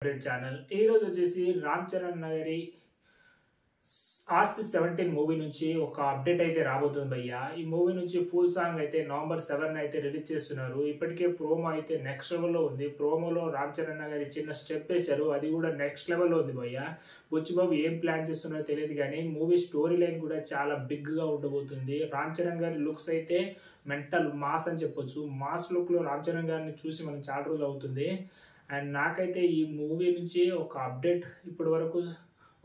Channel ఈ రోజు వచ్చేసి రామ్ చరణ్ గారి RC-17 మూవీ నుంచి ఒక అప్డేట్ అయితే రాబోతుంది భయ్య. ఈ మూవీ నుంచి ఫుల్ సాంగ్ అయితే నవంబర్ 7 అయితే రిలీజ్ చేస్తున్నారు. ఇప్పటికే ప్రోమో అయితే నెక్స్ట్ లెవెల్లో ఉంది. ప్రోమోలో రామ్ చరణ్ గారి చిన్న స్టెప్ వేశారు, అది కూడా నెక్స్ట్ లెవెల్లో ఉంది భయ్య. బుచ్చిబాబు ఏం ప్లాన్ చేస్తున్నారో తెలియదు కానీ మూవీ స్టోరీ లైన్ కూడా చాలా బిగ్గా ఉండబోతుంది. రామ్ చరణ్ గారి లుక్స్ అయితే మెంటల్ మాస్ అని చెప్పొచ్చు. మాస్ లుక్లో రామ్ చరణ్ గారిని చూసి మనం చాలా రోజులు అవుతుంది. అండ్ నాకైతే ఈ మూవీ నుంచి ఒక అప్డేట్ ఇప్పటి వరకు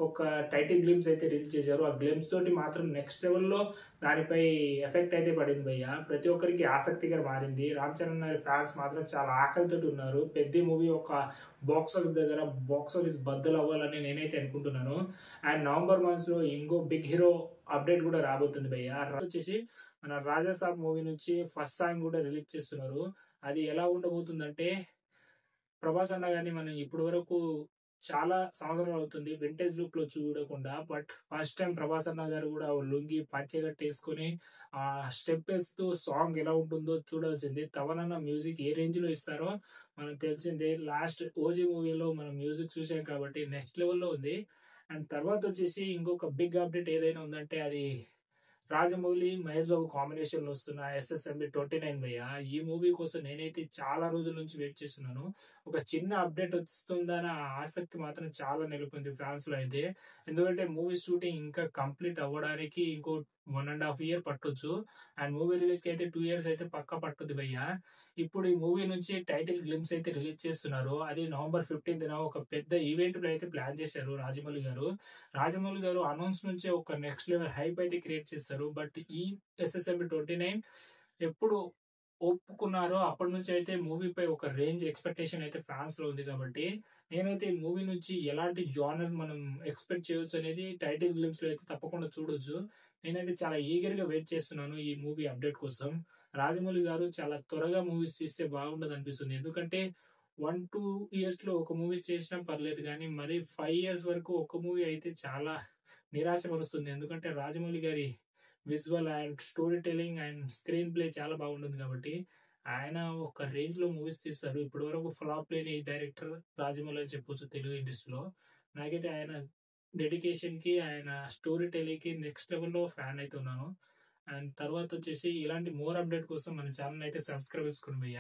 ఒక టైటిల్ గ్లిమ్స్ అయితే రిలీజ్ చేశారు. ఆ గ్లిమ్స్ తోటి మాత్రం నెక్స్ట్ లెవెల్లో దానిపై ఎఫెక్ట్ అయితే పడింది భయ్య. ప్రతి ఒక్కరికి ఆసక్తిగా మారింది. రామ్ చరణ్ గారి ఫ్యాన్స్ మాత్రం చాలా ఆకలితో ఉన్నారు. పెద్ద మూవీ ఒక బాక్స్ ఆఫీస్ బద్దలు అవ్వాలని నేనైతే అనుకుంటున్నాను. అండ్ నవంబర్ మంత్స్లో ఇంకో బిగ్ హీరో అప్డేట్ కూడా రాబోతుంది భయ్య. వచ్చేసి మన రాజా సాబ్ మూవీ నుంచి ఫస్ట్ సాంగ్ కూడా రిలీజ్ చేస్తున్నారు. అది ఎలా ఉండబోతుందంటే, ప్రభాస్ అన్న గారిని మనం ఇప్పటి వరకు చాలా సంవత్సరాలు అవుతుంది వింటేజ్ లుక్ లో చూడకుండా. బట్ ఫస్ట్ టైం ప్రభాస్ అన్న గారు కూడా లుంగి పంచెగట్టేసుకొని ఆ స్టెప్ వేస్తూ సాంగ్ ఎలా ఉంటుందో చూడాల్సింది. తవనన్న మ్యూజిక్ ఏ రేంజ్ లో ఇస్తారో మనం తెలిసిందే. లాస్ట్ ఓజీ మూవీలో మనం మ్యూజిక్ చూసాం కాబట్టి నెక్స్ట్ లెవెల్లో ఉంది. అండ్ తర్వాత వచ్చేసి ఇంకొక బిగ్ అప్డేట్ ఏదైనా ఉందంటే అది రాజమౌళి మహేష్ బాబు కాంబినేషన్ లో వస్తున్న SSMB29 భయ్య. ఈ మూవీ కోసం నేనైతే చాలా రోజుల నుంచి వెయిట్ చేస్తున్నాను. ఒక చిన్న అప్డేట్ వస్తుందన్న ఆసక్తి మాత్రం చాలా నెలకొంది ఫ్యాన్స్ లో అయితే. ఎందుకంటే మూవీ షూటింగ్ ఇంకా కంప్లీట్ అవ్వడానికి ఇంకో 1.5 year పట్టొచ్చు. అండ్ మూవీ రిలీజ్ కి అయితే 2 years అయితే పక్కా పట్టుద్ది భయ్య. ఇప్పుడు ఈ మూవీ నుంచి టైటిల్ గ్లిమ్స్ అయితే రిలీజ్ చేస్తున్నారు. అది నవంబర్ 15న ఒక పెద్ద ఈవెంట్ అయితే ప్లాన్ చేశారు రాజమౌళి గారు అనౌన్స్ నుంచే ఒక నెక్స్ట్ లెవెల్ హైప్ అయితే క్రియేట్ చేస్తారు. బట్ ఈ SSMB29 ఎప్పుడు ఒప్పుకున్నారో అప్పటి నుంచి అయితే మూవీపై ఒక రేంజ్ ఎక్స్పెక్టేషన్ అయితే ఫ్యాన్స్ లో ఉంది. కాబట్టి నేనైతే ఈ మూవీ నుంచి ఎలాంటి జానర్ మనం ఎక్స్పెక్ట్ చేయొచ్చు అనేది టైటిల్ గ్లిమ్స్ లో అయితే తప్పకుండా చూడొచ్చు. నేనైతే చాలా ఈగర్ గా వెయిట్ చేస్తున్నాను ఈ మూవీ అప్డేట్ కోసం. రాజమౌళి గారు చాలా త్వరగా మూవీస్ తీస్తే బాగుండదు అనిపిస్తుంది. ఎందుకంటే 1-2 years లో ఒక మూవీ చేసినా పర్లేదు కానీ మరి 5 years వరకు ఒక మూవీ అయితే చాలా నిరాశపరుస్తుంది. ఎందుకంటే రాజమౌళి గారి visual and story telling and screen play చాలా బాగుంటుంది. కాబట్టి ఆయన ఒక రేంజ్ లో మూవీస్ తీస్తారు. ఇప్పటి వరకు ఫ్లాప్ లేని డైరెక్టర్ రాజమౌళి అని చెప్పొచ్చు తెలుగు ఇండస్ట్రీలో. నాకైతే ఆయన డెడికేషన్ కి, ఆయన స్టోరీ టెలింగ్ కి నెక్స్ట్ లెవెల్లో ఫ్యాన్ అయితే ఉన్నాను. అండ్ తర్వాత వచ్చేసి ఇలాంటి మోర్ అప్డేట్ కోసం మన ఛానల్ అయితే సబ్స్క్రైబ్ చేసుకోండి భయ్య.